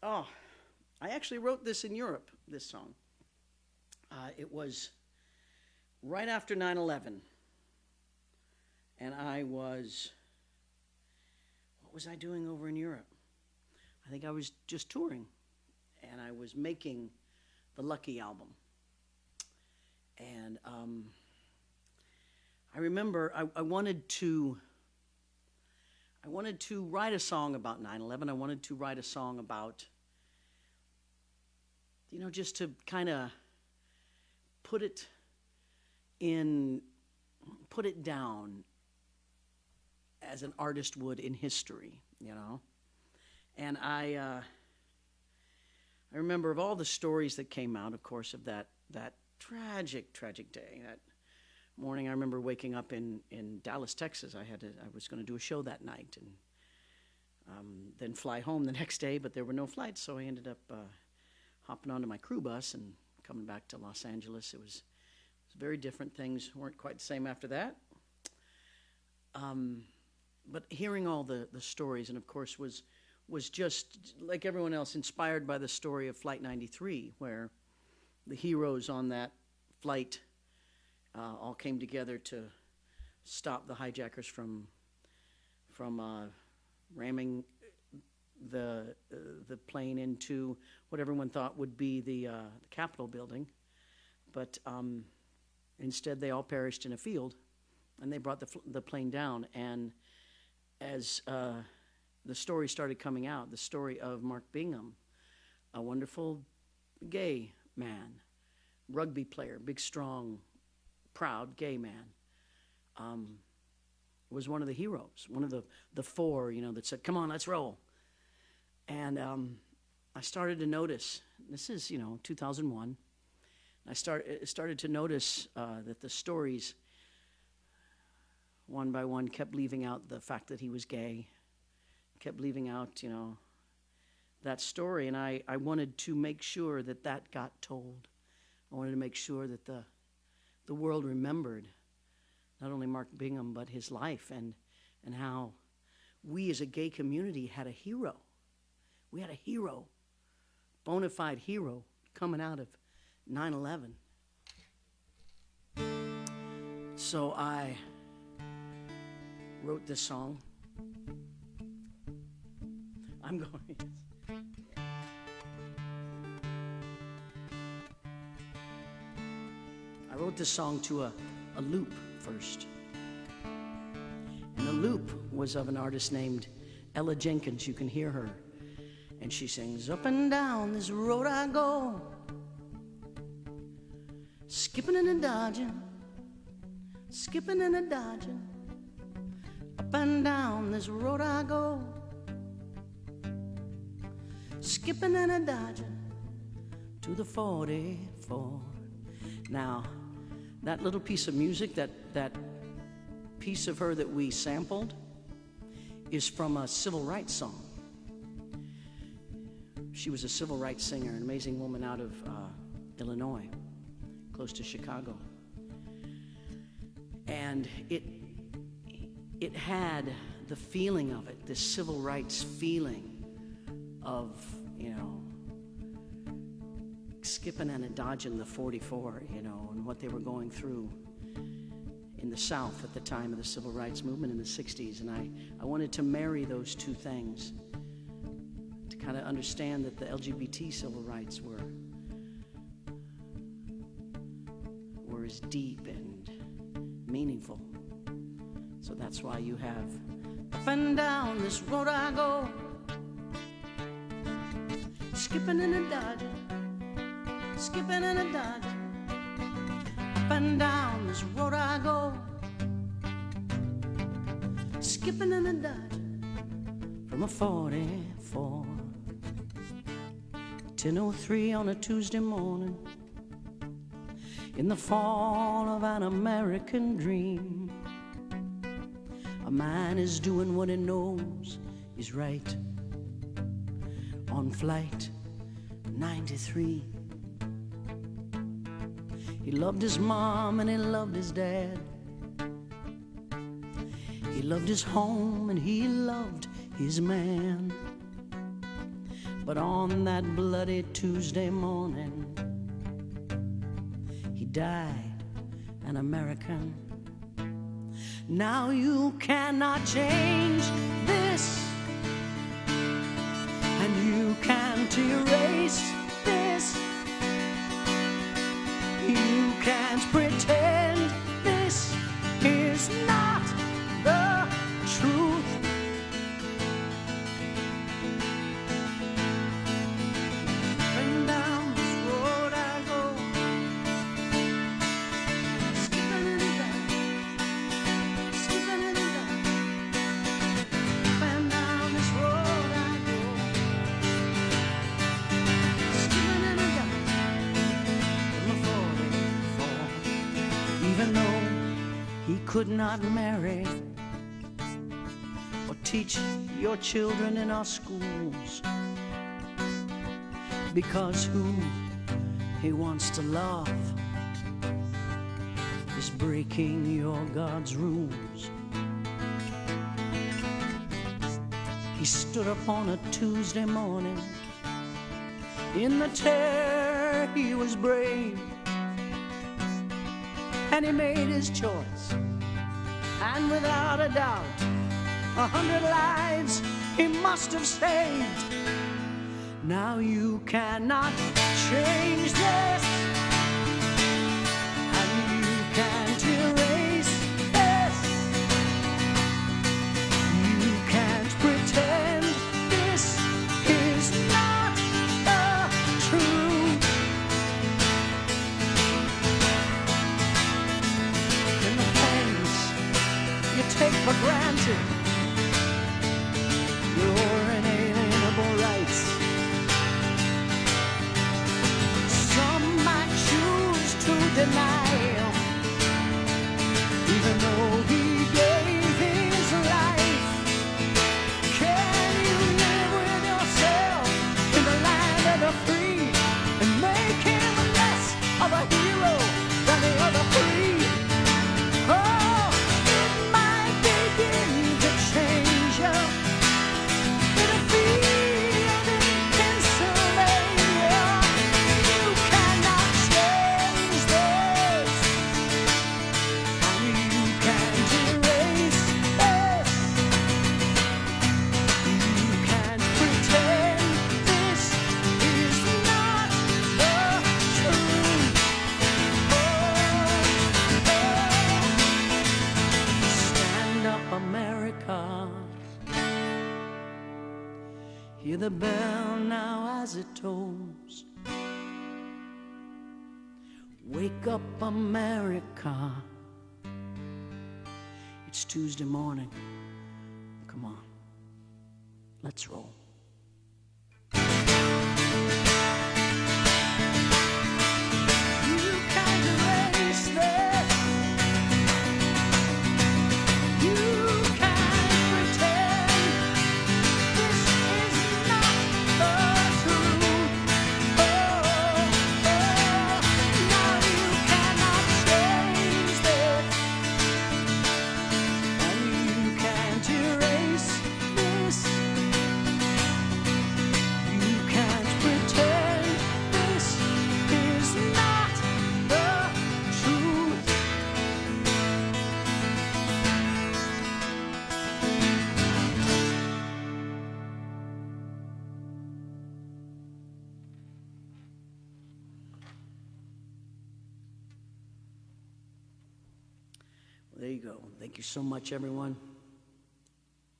Oh, I actually wrote this in Europe, this song. It was right after 9/11. And what was I doing over in Europe? I think I was just touring. And I was making the Lucky album. And I remember I wanted to write a song about 9/11. I wanted to write a song about, just to kind of put it down as an artist would in history, And I remember of all the stories that came out, of course, of that tragic day. That morning, I remember waking up in Dallas, Texas. I was going to do a show that night, and then fly home the next day. But there were no flights, so I ended up hopping onto my crew bus and coming back to Los Angeles. It was very different. Things weren't quite the same after that. But hearing all the stories, and of course was just like everyone else inspired by the story of Flight 93, where the heroes on that flight all came together to stop the hijackers from ramming the plane into what everyone thought would be the Capitol building, but instead they all perished in a field, and they brought the plane down. And as the story started coming out, the story of Mark Bingham, a wonderful gay man, rugby player, big, strong, proud gay man, was one of the heroes, one of the four, that said, "Come on, let's roll." And I started to notice, this is, 2001, I started to notice that the stories, one by one, kept leaving out the fact that he was gay, kept leaving out, that story. And I wanted to make sure that got told. I wanted to make sure that the world remembered not only Mark Bingham, but his life, and how we as a gay community had a hero. We had a hero, bona fide hero, coming out of 9/11. So I wrote this song. I'm going. I wrote this song to a loop first. And the loop was of an artist named Ella Jenkins. You can hear her. And she sings, "Up and down this road I go, skipping and a-dodging, skipping and a-dodging. Up and down this road I go, skipping and a-dodging to the 44. Now, that little piece of music, that piece of her that we sampled, is from a civil rights song. She was a civil rights singer, an amazing woman out of Illinois, close to Chicago. And it had the feeling of it, this civil rights feeling of, skipping and a-dodging the 44, and what they were going through in the South at the time of the civil rights movement in the 60s. And I wanted to marry those two things to kind of understand that the LGBT civil rights were as deep and meaningful. So that's why you have up and down this road I go, skipping and a-dodging, skipping and a-dodging. Up and down this road I go, skipping and a-dodging from a 44. 10:03 on a Tuesday morning, in the fall of an American dream. A man is doing what he knows is right on Flight 93. He loved his mom and he loved his dad. He loved his home and he loved his man. But on that bloody Tuesday morning, he died an American. Now you cannot change this, and you can't erase this. You can't pretend this is not the truth. And down this road I go, and down this road I go, even though he could not marry or teach your children in our schools, because who he wants to love is breaking your God's rules. He stood up on a Tuesday morning. In the terror he was brave, and he made his choice, and without a doubt 100 lives he must have saved. Now you cannot change this, and you can't erase this. You can't pretend this is not the truth. And the things you take for granted, your inalienable rights, deny him, even though he gave his life. Can you live with yourself in the land of the free and make him less of a hero than the other three? Oh, it might begin to change you in a field in Pennsylvania. You cannot change this, and you can't erase this. You can't pretend this is not the truth. Stand up, America. Hear the bell now as it tolls. Wake up, America. It's Tuesday morning. Come on, let's roll. You can't erase this. You can't pretend this is not the truth. Now you cannot change this, and you can't erase this. You can't pretend this is not the truth. Well, there you go. Thank you so much, everyone.